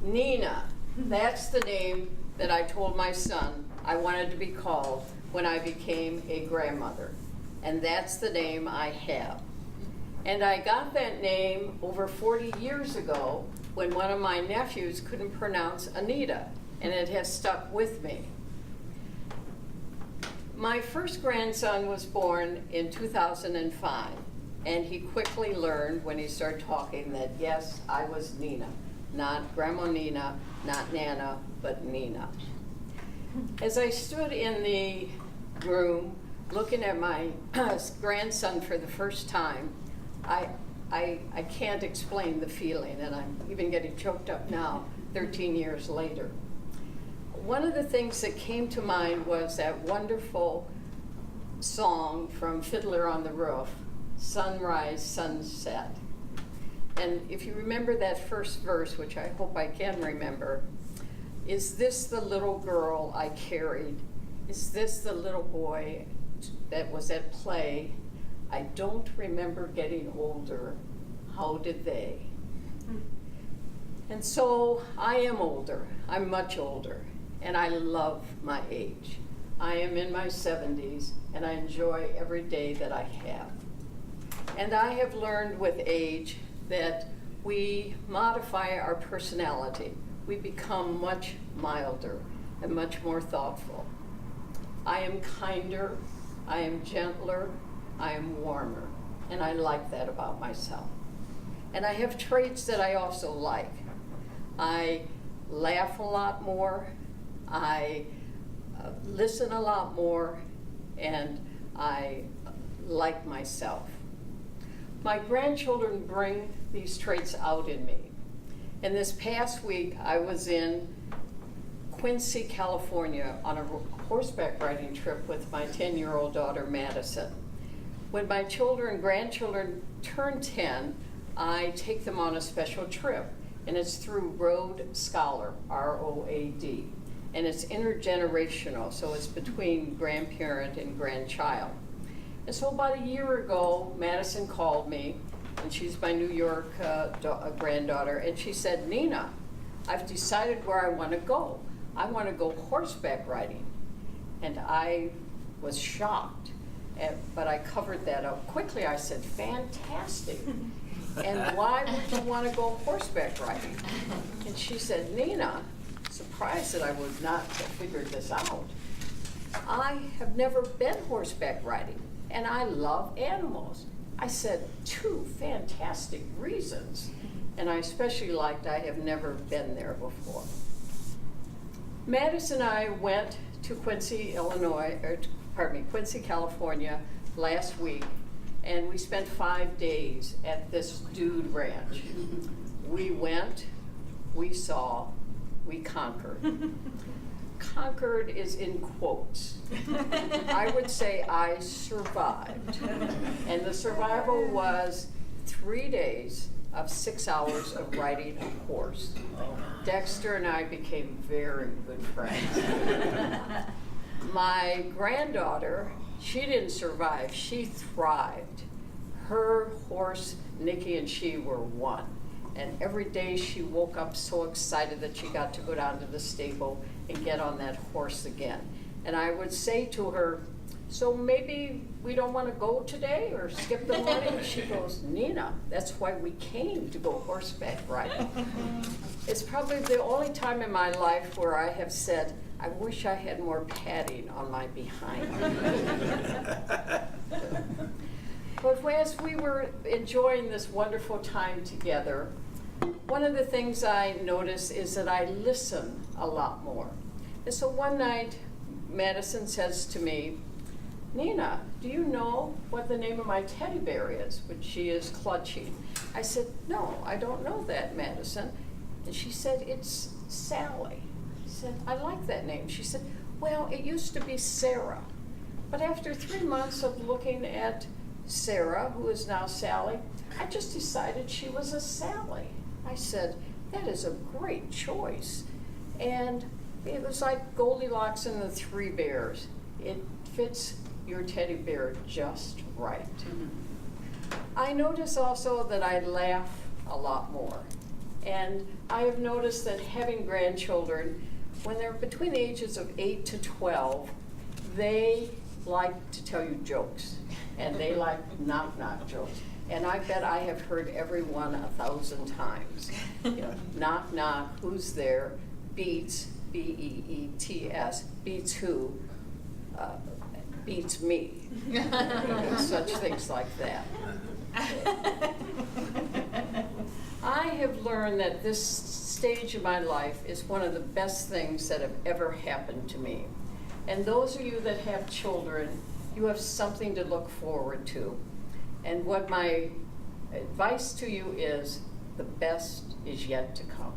Nina, that's the name that I told my son I wanted to be called when I became a grandmother. And that's the name I have. And I got that name over 40 years ago when one of my nephews couldn't pronounce Anita, and it has stuck with me. My first grandson was born in 2005, and he quickly learned when he started talking that yes, I was Nina. Not Grandma Nina, not Nana, but Nina. As I stood in the room looking at my grandson for the first time, I can't explain the feeling, and I'm even getting choked up now, 13 years later. One of the things that came to mind was that wonderful song from Fiddler on the Roof, Sunrise, Sunset. And if you remember that first verse, which I hope I can remember, is this the little girl I carried? Is this the little boy that was at play? I don't remember getting older. How did they? And so I am older. I'm much older. And I love my age. I am in my 70s, and I enjoy every day that I have. And I have learned with age that we modify our personality. We become much milder and much more thoughtful. I am kinder, I am gentler, I am warmer, and I like that about myself. And I have traits that I also like. I laugh a lot more, I listen a lot more, and I like myself. My grandchildren bring these traits out in me. And this past week, I was in Quincy, California on a horseback riding trip with my 10-year-old daughter, Madison. When my grandchildren turn 10, I take them on a special trip, and it's through Road Scholar, R-O-A-D. And it's intergenerational, so it's between grandparent and grandchild. And so about a year ago, Madison called me, and she's my New York granddaughter, and she said, Nina, I've decided where I want to go. I want to go horseback riding. And I was shocked, but I covered that up quickly. I said, fantastic. And why would you want to go horseback riding? And she said, Nina, surprised that I would not have figured this out. I have never been horseback riding, and I love animals. I said, 2 fantastic reasons. And I especially liked I have never been there before. Madison and I went to Quincy, Quincy, California last week, and we spent 5 days at this dude ranch. We went, we saw, we conquered. Conquered is in quotes. I would say I survived. And the survival was 3 days of 6 hours of riding a horse. Dexter and I became very good friends. My granddaughter, she didn't survive, she thrived. Her horse, Nikki, and she were one. And every day she woke up so excited that she got to go down to the stable and get on that horse again. And I would say to her, so maybe we don't want to go today or skip the morning? She goes, Nina, that's why we came to go horseback riding. It's probably the only time in my life where I have said, I wish I had more padding on my behind. But as we were enjoying this wonderful time together, one of the things I noticed is that I listen a lot more. And so one night, Madison says to me, Nina, do you know what the name of my teddy bear is, which she is clutching? I said, no, I don't know that, Madison. And she said, it's Sally. I said, I like that name. She said, well, it used to be Sarah. But after 3 months of looking at Sarah, who is now Sally, I just decided she was a Sally. I said, that is a great choice. And it was like Goldilocks and the 3 Bears. It fits your teddy bear just right. I notice also that I laugh a lot more. And I have noticed that having grandchildren, when they're between the ages of 8 to 12, they like to tell you jokes, and they like knock-knock jokes. And I bet I have heard every one 1,000 times. You know, knock, knock, who's there? Beats, B-E-E-T-S, beats who? Beats me. Such things like that. I have learned that this stage of my life is one of the best things that have ever happened to me. And those of you that have children, you have something to look forward to. And what my advice to you is, the best is yet to come.